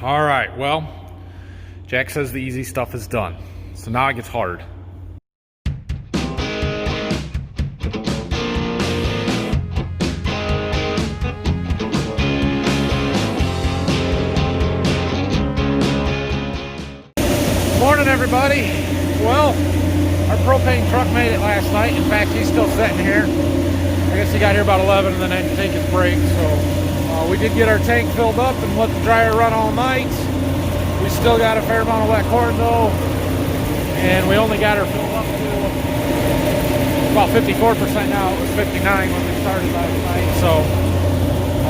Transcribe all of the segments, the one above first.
All right, well, Jack says the easy stuff is done. So now it gets hard. Morning, everybody. Well, our propane truck made it last night. In fact, he's still sitting here. I guess he got here about 11 and then had to take his break. So we did get our tank filled up and let the dryer run all night. We still got a fair amount of wet corn though, and we only got her filled up to about 54% now. It was 59 when we started last night. So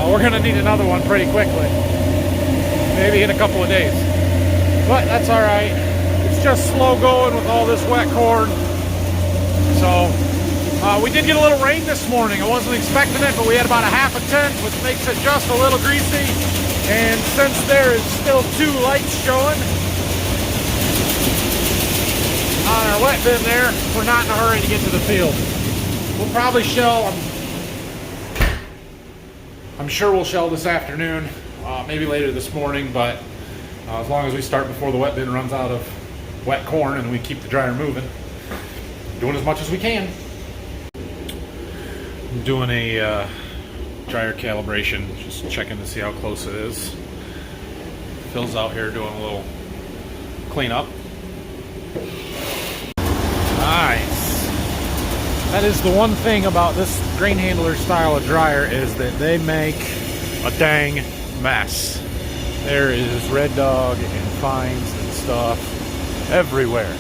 we're gonna need another one pretty quickly, maybe in a couple of days. But that's all right. It's just slow going with all this wet corn. So we did get a little rain this morning. I wasn't expecting it, but we had about a half a tenth, which makes it just a little greasy. And since there is still 2 lights showing on our wet bin there, we're not in a hurry to get to the field. We'll probably shell, I'm sure we'll shell this afternoon, maybe later this morning, but as long as we start before the wet bin runs out of wet corn and we keep the dryer moving, doing as much as we can. I'm doing a dryer calibration, just checking to see how close it is. Phil's out here doing a little cleanup. Nice. That is the one thing about this grain handler style of dryer, is that they make a dang mess. There is red dog and fines and stuff everywhere.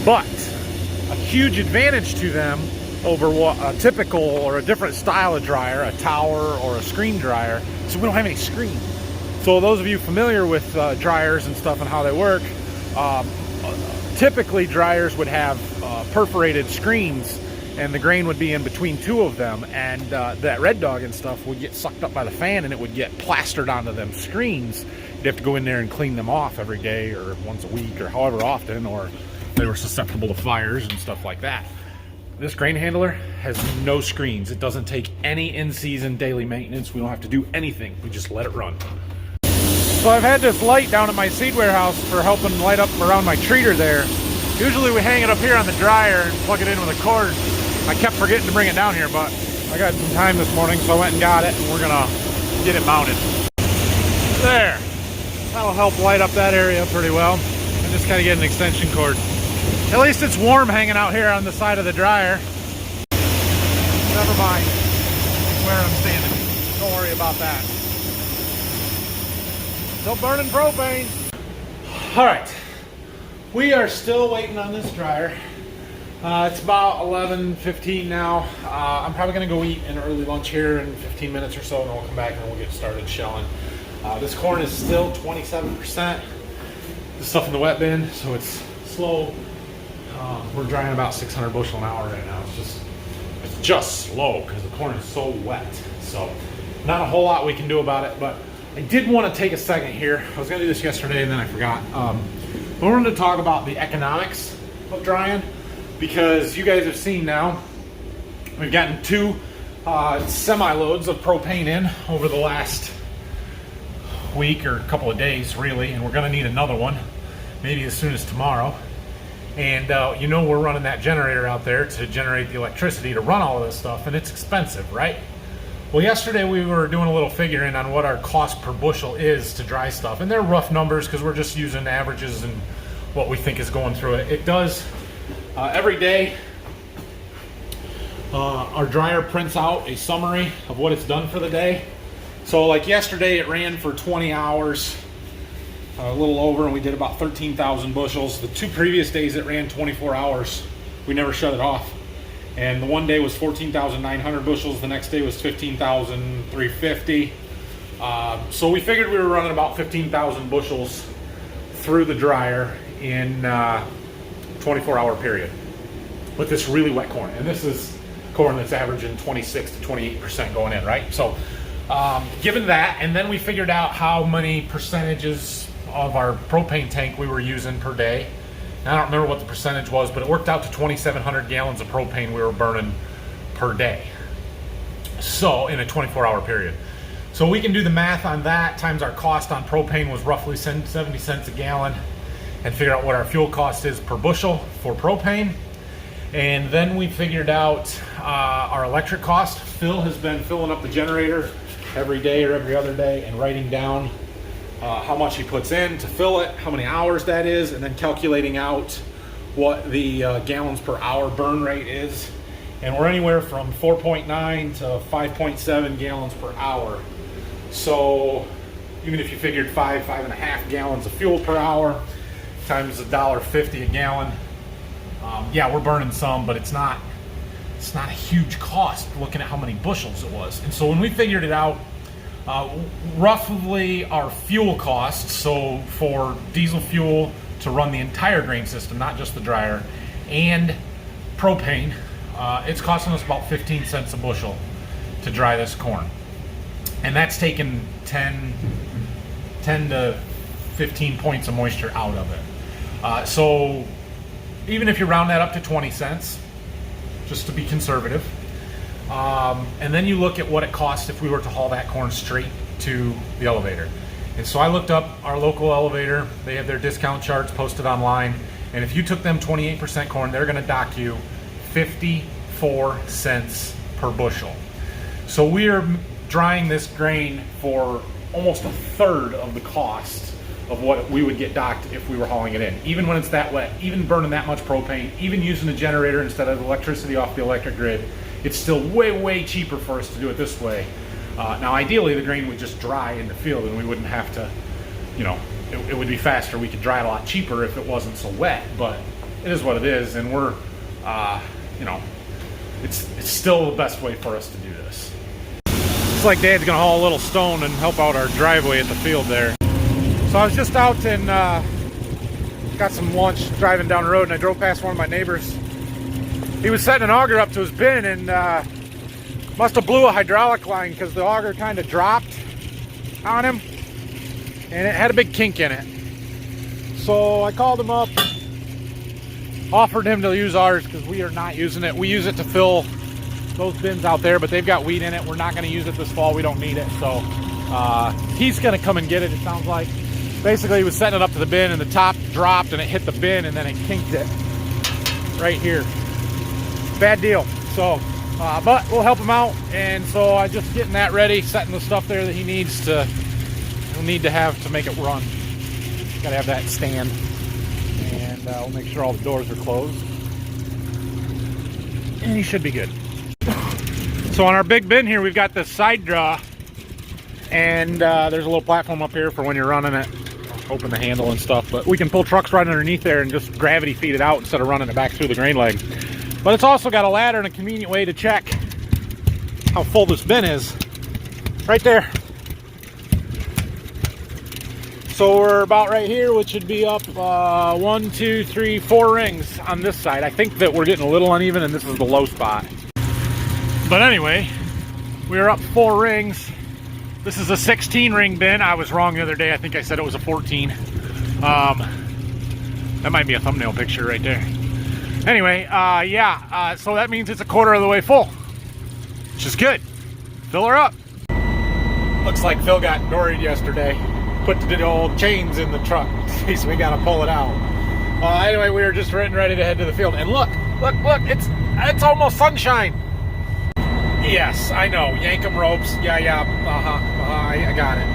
But a huge advantage to them over what a typical or a different style of dryer, a tower or a screen dryer, so we don't have any screen. So those of you familiar with dryers and stuff and how they work, typically dryers would have perforated screens, and the grain would be in between 2 of them, and that red dog and stuff would get sucked up by the fan and it would get plastered onto them screens. You'd have to go in there and clean them off every day or once a week or however often, or they were susceptible to fires and stuff like that. This grain handler has no screens. It doesn't take any in-season daily maintenance. We don't have to do anything. We just let it run. So I've had this light down at my seed warehouse for helping light up around my treater there. Usually we hang it up here on the dryer and plug it in with a cord. I kept forgetting to bring it down here, but I got some time this morning, so I went and got it, and we're gonna get it mounted. There. That'll help light up that area pretty well. I just gotta get an extension cord. At least it's warm hanging out here on the side of the dryer. Never mind where I'm standing. Don't worry about that. Still burning propane. All right, we are still waiting on this dryer. It's about 11:15 now. I'm probably gonna go eat an early lunch here in 15 minutes or so, and then we'll come back and we'll get started shelling. This corn is still 27%. The stuff in the wet bin, so it's slow. We're drying about 600 bushel an hour right now. It's just slow because the corn is so wet. So not a whole lot we can do about it, but I did want to take a second here. I was going to do this yesterday and then I forgot. I wanted to talk about the economics of drying, because you guys have seen now we've gotten 2 semi-loads of propane in over the last week or a couple of days really, and we're going to need another one maybe as soon as tomorrow. And you know, we're running that generator out there to generate the electricity to run all of this stuff, and it's expensive, right? Well, yesterday we were doing a little figuring on what our cost per bushel is to dry stuff, and they're rough numbers because we're just using averages and what we think is going through it. It does every day. Our dryer prints out a summary of what it's done for the day. So like yesterday it ran for 20 hours, a little over, and we did about 13,000 bushels. The 2 previous days it ran 24 hours. We never shut it off. And the one day was 14,900 bushels. The next day was 15,350. So we figured we were running about 15,000 bushels through the dryer in 24-hour period with this really wet corn. And this is corn that's averaging 26 to 28% going in, right? So given that, and then we figured out how many percentages of our propane tank we were using per day. And I don't remember what the percentage was, but it worked out to 2,700 gallons of propane we were burning per day. So in a 24-hour period. So we can do the math on that times our cost on propane was roughly 70 cents a gallon and figure out what our fuel cost is per bushel for propane. And then we figured out our electric cost. Phil has been filling up the generator every day or every other day and writing down how much he puts in to fill it, how many hours that is, and then calculating out what the gallons per hour burn rate is. And we're anywhere from 4.9 to 5.7 gallons per hour. So even if you figured 5.5 gallons of fuel per hour times $1.50 a gallon, yeah, we're burning some, but it's not a huge cost looking at how many bushels it was. And so when we figured it out, roughly our fuel costs, so for diesel fuel to run the entire grain system, not just the dryer, and propane, it's costing us about 15 cents a bushel to dry this corn. And that's taken 10 to 15 points of moisture out of it. So even if you round that up to 20 cents, just to be conservative, and then you look at what it costs if we were to haul that corn straight to the elevator. And so I looked up our local elevator. They have their discount charts posted online. And if you took them 28% corn, they're gonna dock you 54 cents per bushel. So we are drying this grain for almost a third of the cost of what we would get docked if we were hauling it in. Even when it's that wet, even burning that much propane, even using a generator instead of electricity off the electric grid, it's still way cheaper for us to do it this way. Now ideally the grain would just dry in the field and we wouldn't have to, you know, it would be faster. We could dry it a lot cheaper if it wasn't so wet, but it is what it is, and we're, you know, it's still the best way for us to do this. It's like Dad's gonna haul a little stone and help out our driveway at the field there. So I was just out and got some lunch driving down the road, and I drove past one of my neighbors. He was setting an auger up to his bin and must have blew a hydraulic line because the auger kind of dropped on him and it had a big kink in it. So I called him up, offered him to use ours because we are not using it. We use it to fill those bins out there, but they've got weed in it. We're not going to use it this fall. We don't need it. So he's going to come and get it, it sounds like. Basically, he was setting it up to the bin and the top dropped and it hit the bin and then it kinked it right here. Bad deal. So, but we'll help him out. And so I'm just getting that ready, setting the stuff there that he needs to, he'll need to have to make it run. Got to have that stand. And we'll make sure all the doors are closed. And he should be good. So on our big bin here, we've got this side draw. And there's a little platform up here for when you're running it. Open the handle and stuff. But we can pull trucks right underneath there and just gravity feed it out instead of running it back through the grain leg. But it's also got a ladder and a convenient way to check how full this bin is. Right there. So we're about right here, which should be up 1, 2, 3, 4 rings on this side. I think that we're getting a little uneven and this is the low spot. But anyway, we are up 4 rings. This is a 16 ring bin. I was wrong the other day. I think I said it was a 14. That might be a thumbnail picture right there. Anyway, yeah, so that means it's a quarter of the way full, which is good. Fill her up. Looks like Phil got noried yesterday. Put the old chains in the truck in case we gotta pull it out. Anyway, we were just getting ready to head to the field. And look, it's almost sunshine. Yes, I know. Yank 'em ropes. Yeah, I got it.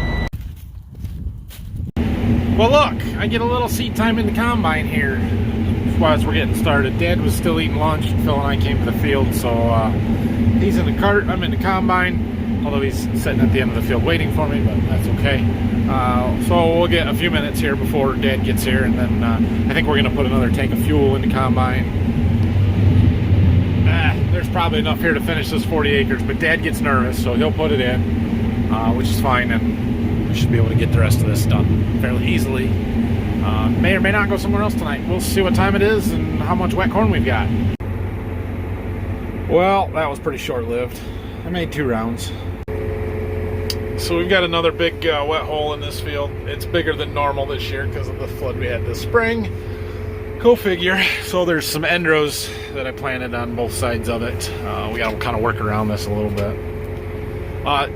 Well, look, I get a little seat time in the combine here as we're getting started. Dad was still eating lunch. Phil and I came to the field, so he's in the cart. I'm in the combine, although he's sitting at the end of the field waiting for me, but that's okay. So we'll get a few minutes here before Dad gets here, and then I think we're going to put another tank of fuel in the combine. There's probably enough here to finish this 40 acres, but Dad gets nervous, so he'll put it in, which is fine, and we should be able to get the rest of this done fairly easily. May or may not go somewhere else tonight. We'll see what time it is and how much wet corn we've got. Well, that was pretty short-lived. I made 2 rounds. So we've got another big wet hole in this field. It's bigger than normal this year because of the flood we had this spring. Go figure. So there's some end rows that I planted on both sides of it. We got to kind of work around this a little bit.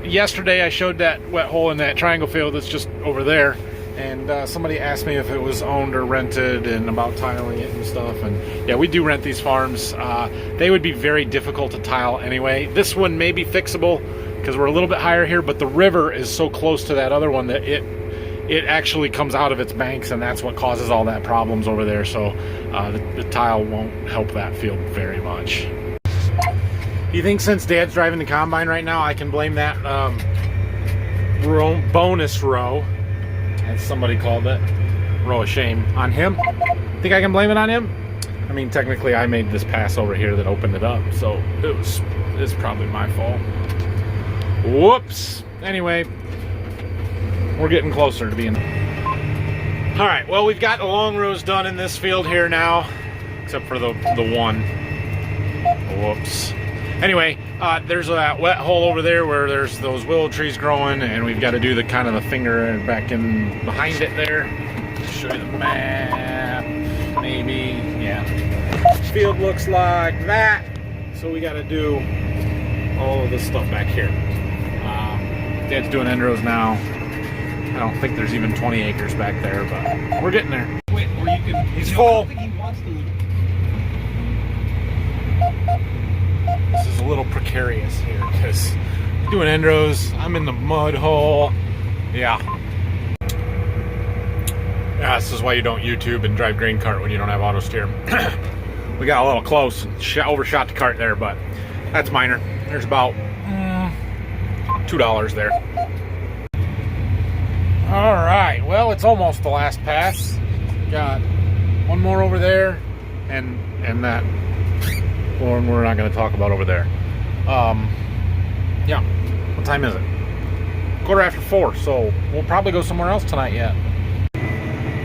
Yesterday I showed that wet hole in that triangle field that's just over there, and somebody asked me if it was owned or rented and about tiling it and stuff. And yeah, we do rent these farms. They would be very difficult to tile anyway. This one may be fixable because we're a little bit higher here, but the river is so close to that other one that it actually comes out of its banks, and that's what causes all that problems over there. So the tile won't help that field very much. You think since Dad's driving the combine right now, I can blame that bonus row, as somebody called it, row of shame, on him? Think I can blame it on him? I mean, technically I made this pass over here that opened it up, so it's probably my fault. Whoops. Anyway, we're getting closer to being... All right, well, we've got the long rows done in this field here now, except for the one. Whoops. Anyway, there's that wet hole over there where there's those willow trees growing, and we've got to do the kind of the finger back in behind it there. Show you the map, maybe. Yeah. Field looks like that. So we got to do all of this stuff back here. Dad's doing end rows now. I don't think there's even 20 acres back there, but we're getting there. Wait, or you can. He's full. I don't think he wants to. This is a little precarious here because doing end rows, I'm in the mud hole. Yeah. Yeah, this is why you don't YouTube and drive grain cart when you don't have auto steer. We got a little close and overshot the cart there, but that's minor. There's about $2 there. All right, well, it's almost the last pass. Got one more over there and that one we're not going to talk about over there. Yeah, what time is it? 4:15, so we'll probably go somewhere else tonight yet.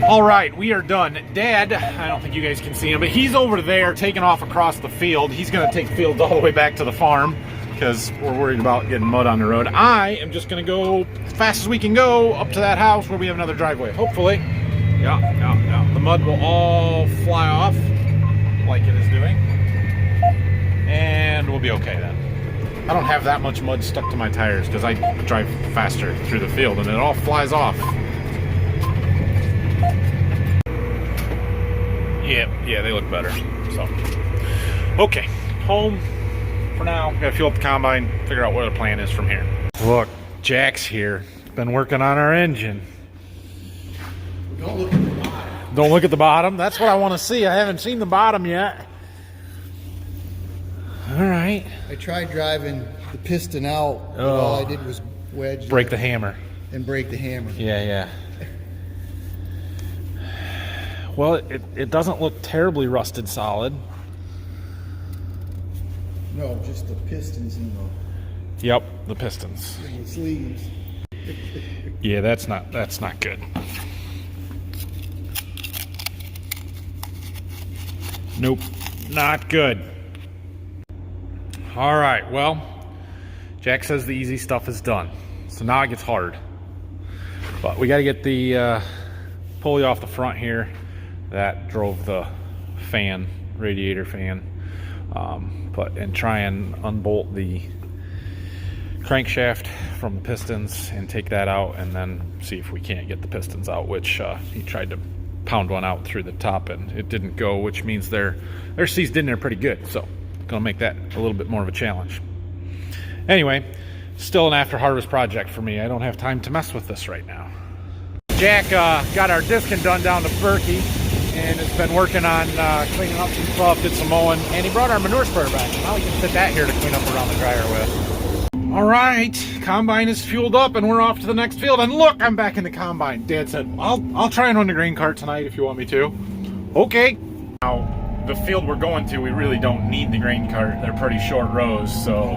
All right, we are done. Dad, I don't think you guys can see him, but he's over there taking off across the field. He's going to take fields all the way back to the farm because we're worried about getting mud on the road. I am just going to go as fast as we can go up to that house where we have another driveway, hopefully. Yeah. The mud will all fly off like it is doing, and we'll be okay then. I don't have that much mud stuck to my tires because I drive faster through the field and it all flies off. Yeah, they look better. So, okay, home for now. Gotta fuel up the combine, figure out what the plan is from here. Look, Jack's here. Been working on our engine. Don't look at the bottom. Don't look at the bottom. That's what I want to see. I haven't seen the bottom yet. All right. I tried driving the piston out, but all I did was wedge. Break the hammer. And break the hammer. Yeah. Well, it doesn't look terribly rusted solid. No, just the pistons and Yep, the pistons. the sleeves. Yeah, that's not good. Nope, not good. All right, well, Jack says the easy stuff is done. So now it gets hard. But we got to get the pulley off the front here. That drove the fan, radiator fan. And try and unbolt the crankshaft from the pistons and take that out, and then see if we can't get the pistons out, which he tried to pound one out through the top and it didn't go, which means they're seized in there pretty good. So gonna make that a little bit more of a challenge. Anyway, still an after harvest project for me. I don't have time to mess with this right now. Jack got our discing done down to Berkey and has been working on cleaning up some stuff, did some mowing, and he brought our manure sprayer back. Now we can fit that here to clean up around the dryer with. All right, combine is fueled up and we're off to the next field. And look, I'm back in the combine. Dad said, I'll try and run the grain cart tonight if you want me to. Okay. Now, the field we're going to, we really don't need the grain cart. They're pretty short rows, so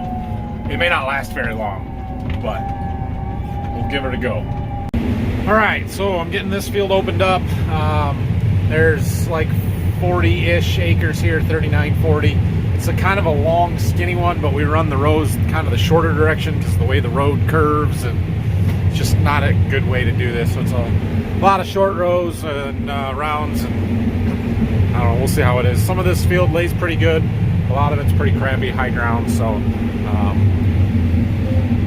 it may not last very long, but we'll give it a go. All right, so I'm getting this field opened up. There's like 40-ish acres here, 39, 40. It's a kind of a long, skinny one, but we run the rows kind of the shorter direction because of the way the road curves, and it's just not a good way to do this. So it's a lot of short rows and rounds, and I don't know, we'll see how it is. Some of this field lays pretty good. A lot of it's pretty crappy, high ground, so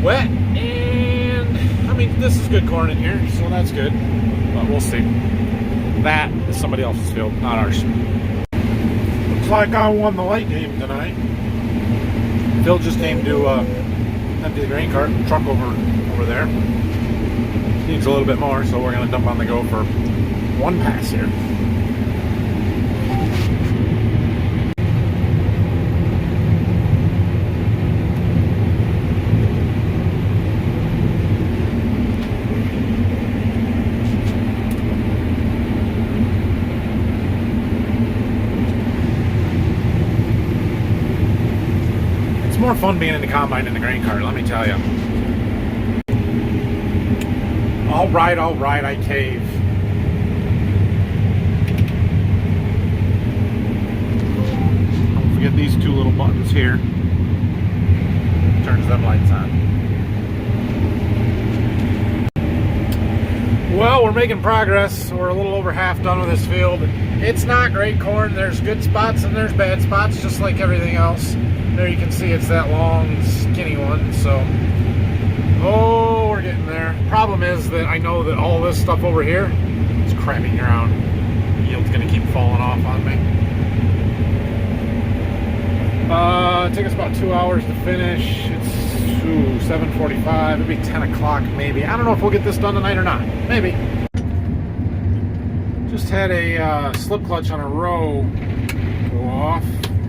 wet, and I mean, this is good corn in here, so that's good, but we'll see. That is somebody else's field, not ours. Looks like I won the light game tonight. Phil just came to empty the grain cart truck over there. Needs a little bit more, so we're going to dump on the go for one pass here. It's more fun being in the combine in the grain cart, let me tell you. All right, I cave. Don't forget these two little buttons here. Turns them lights on. Well, we're making progress. We're a little over half done with this field. It's not great corn. There's good spots and there's bad spots, just like everything else. There you can see it's that long, skinny one, so... Oh, we're getting there. Problem is that I know that all this stuff over here is crapping ground. Yield's gonna keep falling off on me. It took us about 2 hours to finish. It's 7:45. It'll be 10 o'clock maybe. I don't know if we'll get this done tonight or not. Maybe. Just had a slip clutch on a row go off,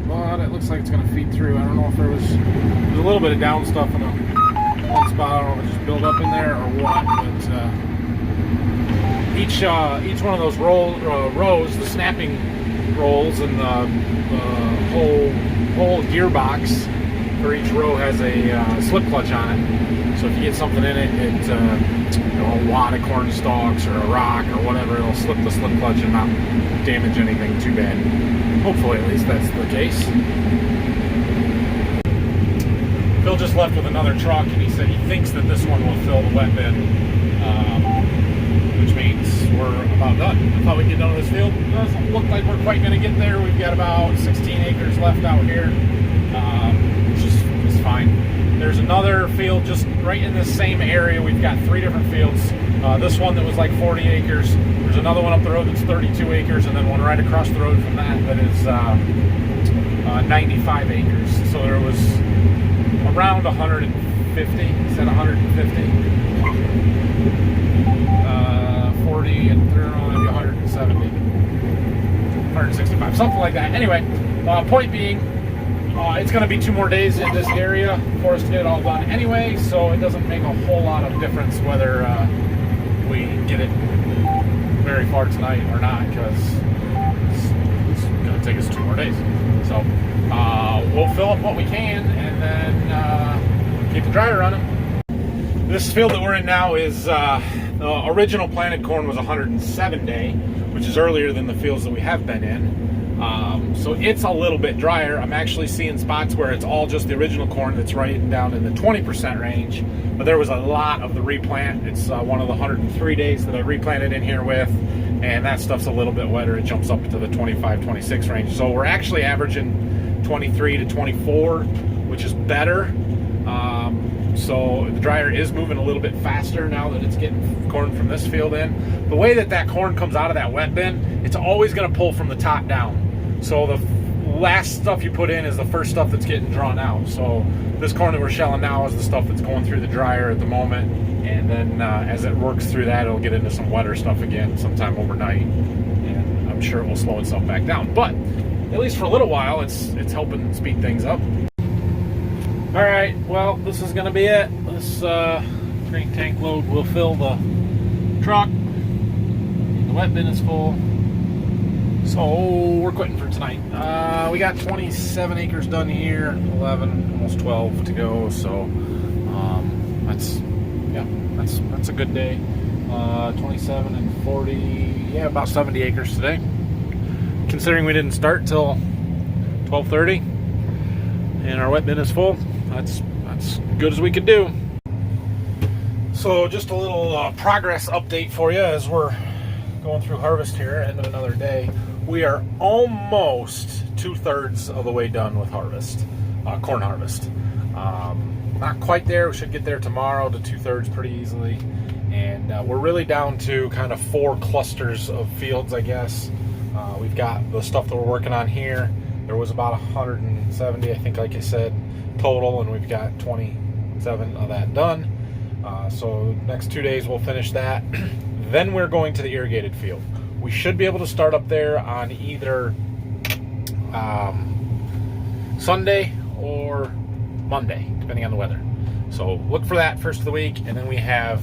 but it looks like it's gonna feed through. I don't know if there's a little bit of down stuff in a one spot. I don't know if it just build up in there or what, but each one of those rows, the snapping rolls and the whole gearbox for each row has a slip clutch on it. So if you get something in it, a wad of corn stalks or a rock or whatever, it'll slip the slip clutch and not damage anything too bad. Hopefully, at least that's the case. Phil just left with another truck, and he said he thinks that this one will fill the wet bin, which means we're about done. I thought we'd get done with this field. It doesn't look like we're quite going to get there. We've got about 16 acres left out here, which is fine. There's another field just right in this same area. We've got 3 different fields. This one that was like 40 acres. There's another one up the road that's 32 acres, and then one right across the road from that is 95 acres. So there was around 150, said 150, 40, and maybe 170, 165, something like that. Anyway, point being, it's going to be 2 more days in this area for us to get it all done anyway, so it doesn't make a whole lot of difference whether we get it very far tonight or not, because it's going to take us 2 more days. So we'll fill up what we can and then keep the dryer running. This field that we're in now is the original planted corn was 107 day, which is earlier than the fields that we have been in. So it's a little bit drier. I'm actually seeing spots where it's all just the original corn that's right down in the 20% range, but there was a lot of the replant. It's one of the 103 days that I replanted in here with, and that stuff's a little bit wetter. It jumps up to the 25, 26 range. So we're actually averaging 23 to 24, which is better. So the dryer is moving a little bit faster now that it's getting corn from this field in. The way that that corn comes out of that wet bin, it's always going to pull from the top down. So the last stuff you put in is the first stuff that's getting drawn out. So this corn that we're shelling now is the stuff that's going through the dryer at the moment. And then as it works through that, it'll get into some wetter stuff again sometime overnight. And I'm sure it will slow itself back down. But at least for a little while, it's helping speed things up. All right, well, this is going to be it. This grain tank load will fill the truck. The wet bin is full. So we're quitting for tonight. We got 27 acres done here, 11, almost 12 to go. So that's a good day. 27 and 40, yeah, about 70 acres today. Considering we didn't start till 12:30, and our wet bin is full. That's good as we could do. So just a little progress update for you as we're going through harvest here, end of another day. We are almost 2/3 of the way done with harvest, corn harvest. not quite there. We should get there tomorrow to 2/3 pretty easily. And we're really down to kind of 4 clusters of fields, I guess. We've got the stuff that we're working on here. There was about 170, I think, like I said, total, and we've got 27 of that done. So next 2 days we'll finish that. Then we're going to the irrigated field. We should be able to start up there on either Sunday or Monday, depending on the weather. So look for that first of the week, and then we have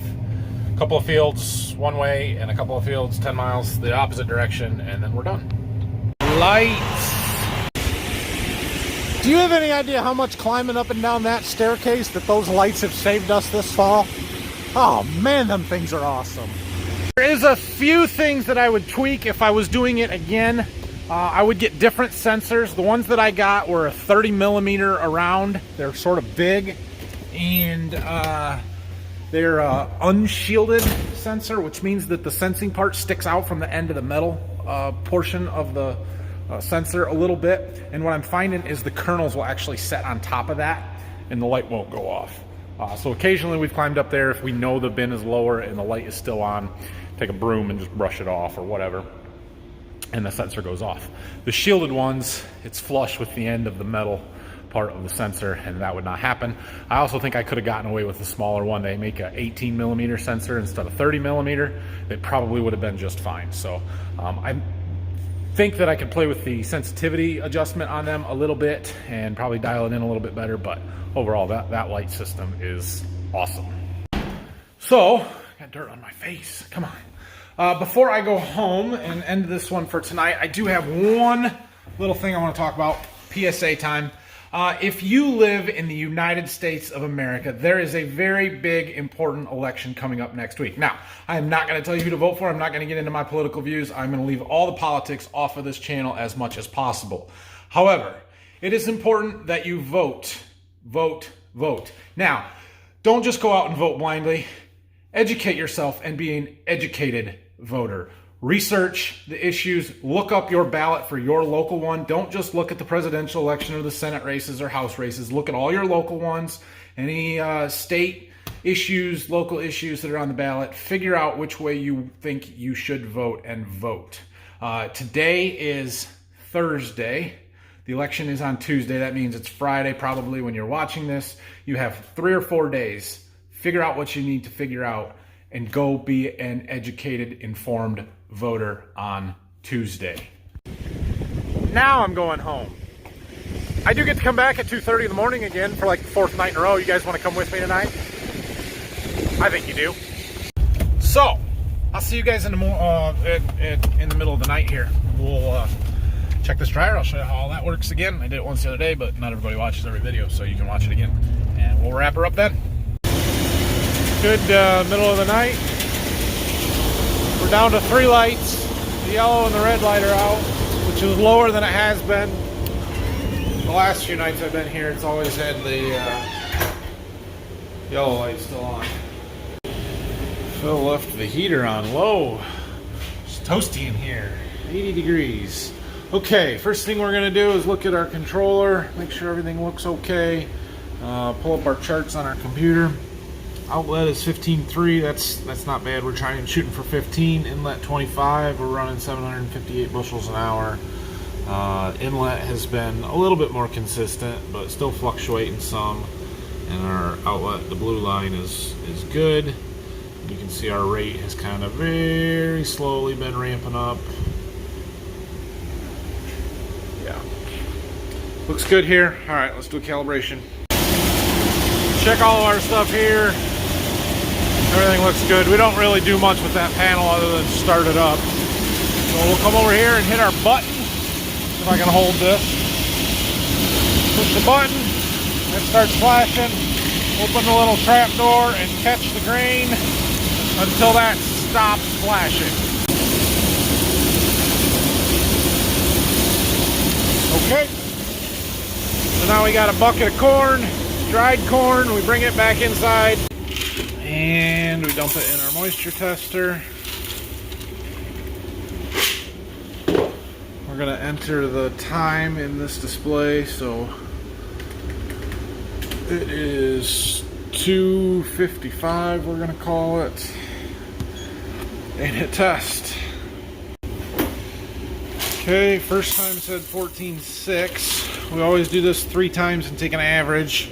a couple of fields one way and a couple of fields 10 miles the opposite direction, and then we're done. Lights. Do you have any idea how much climbing up and down that staircase that those lights have saved us this fall? Oh man, them things are awesome. There is a few things that I would tweak if I was doing it again. I would get different sensors. The ones that I got were a 30 millimeter around. They're sort of big, and they're unshielded sensor, which means that the sensing part sticks out from the end of the metal portion of the sensor a little bit. And what I'm finding is the kernels will actually set on top of that, and the light won't go off. So occasionally we've climbed up there if we know the bin is lower and the light is still on, take a broom and just brush it off or whatever, and the sensor goes off. The shielded ones, it's flush with the end of the metal part of the sensor, and that would not happen. I also think I could have gotten away with a smaller one. They make a 18 millimeter sensor instead of 30 millimeter. It probably would have been just fine. So I think that I could play with the sensitivity adjustment on them a little bit and probably dial it in a little bit better, but overall that light system is awesome. So, I got dirt on my face, come on. Before I go home and end this one for tonight, I do have one little thing I want to talk about. PSA time. If you live in the United States of America, there is a very big, important election coming up next week. Now, I am not going to tell you who to vote for. I'm not going to get into my political views. I'm going to leave all the politics off of this channel as much as possible. However, it is important that you vote. Vote, vote. Now, don't just go out and vote blindly. Educate yourself and be an educated voter. Research the issues, look up your ballot for your local one. Don't just look at the presidential election or the Senate races or House races. Look at all your local ones, any state issues, local issues that are on the ballot. Figure out which way you think you should vote and vote. Today is Thursday. The election is on Tuesday. That means it's Friday probably when you're watching this. You have 3 or 4 days. Figure out what you need to figure out and go be an educated, informed voter on Tuesday. Now I'm going home. I do get to come back at 2:30 in the morning again for like the 4th night in a row. You guys want to come with me tonight? I think you do. So, I'll see you guys in the middle of the night here. We'll check this dryer. I'll show you how all that works again. I did it once the other day, but not everybody watches every video, so you can watch it again. And we'll wrap her up then. Good middle of the night. We're down to 3 lights. The yellow and the red light are out, which is lower than it has been. The last few nights I've been here, it's always had the yellow light still on. Phil left the heater on low. It's toasty in here, 80 degrees. Okay, first thing we're gonna do is look at our controller, make sure everything looks okay. Pull up our charts on our computer. Outlet is 15.3, that's not bad. We're shooting for 15. Inlet 25, we're running 758 bushels an hour. Inlet has been a little bit more consistent, but still fluctuating some. And our outlet, the blue line, is good. You can see our rate has kind of very slowly been ramping up. Yeah, looks good here. All right, let's do a calibration. Check all of our stuff here. Everything looks good. We don't really do much with that panel other than start it up. So we'll come over here and hit our button. If I can hold this. Push the button. It starts flashing. Open the little trap door and catch the grain until that stops flashing. Okay. So now we got a bucket of corn, dried corn. We bring it back inside. And we dump it in our moisture tester. We're going to enter the time in this display, so It is 2:55, we're gonna call it, and hit test. Okay, first time said 14.6. We always do this 3 times and take an average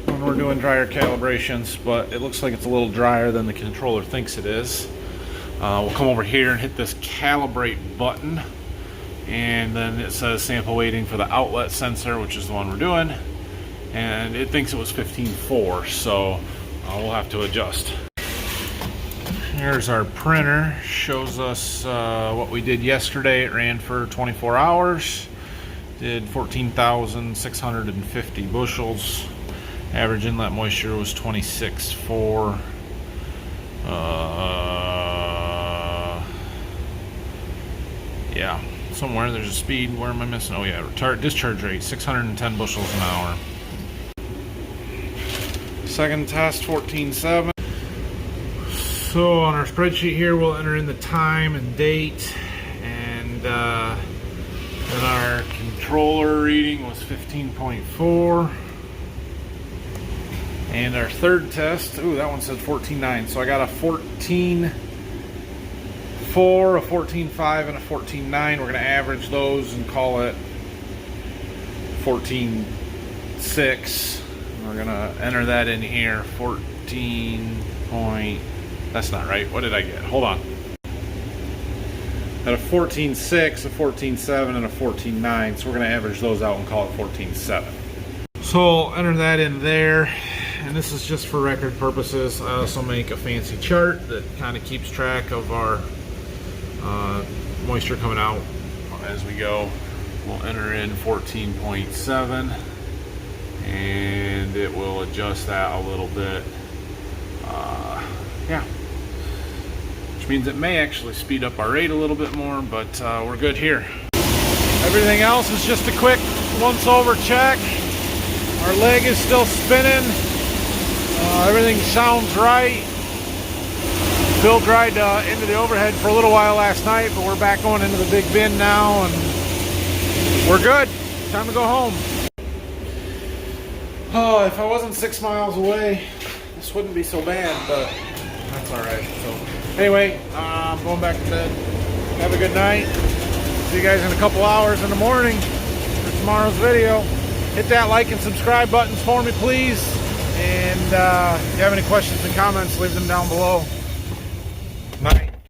when we're doing dryer calibrations, but it looks like it's a little drier than the controller thinks it is. We'll come over here and hit this calibrate button, and then it says sample waiting for the outlet sensor, which is the one we're doing, and it thinks it was 15.4, so we'll have to adjust. Here's our printer, shows us what we did yesterday. It ran for 24 hours, did 14,650 bushels. Average inlet moisture was 26.4. Yeah, somewhere there's a speed. Where am I missing? Oh yeah, discharge rate 610 bushels an hour. Second test 14.7. So on our spreadsheet here, we'll enter in the time and date, and then our controller reading was 15.4. And our third test, ooh, that one said 14.9. So I got a 14.4, a 14.5, and a 14.9. We're going to average those and call it 14.6. We're going to enter that in here, 14 point. That's not right. What did I get? Hold on. Got a 14.6, a 14.7, and a 14.9. So we're going to average those out and call it 14.7. So I'll enter that in there. And this is just for record purposes. I also make a fancy chart that kind of keeps track of our moisture coming out as we go. We'll enter in 14.7, and it will adjust that a little bit. Yeah. Which means it may actually speed up our rate a little bit more, but we're good here. Everything else is just a quick once over check. Our leg is still spinning. Everything sounds right. Bill dried into the overhead for a little while last night, but we're back going into the big bin now, and we're good. Time to go home. Oh, if I wasn't 6 miles away, this wouldn't be so bad, but that's all right. So anyway, I'm going back to bed. Have a good night. See you guys in a couple hours in the morning for tomorrow's video. Hit that like and subscribe buttons for me, please. And if you have any questions and comments, leave them down below.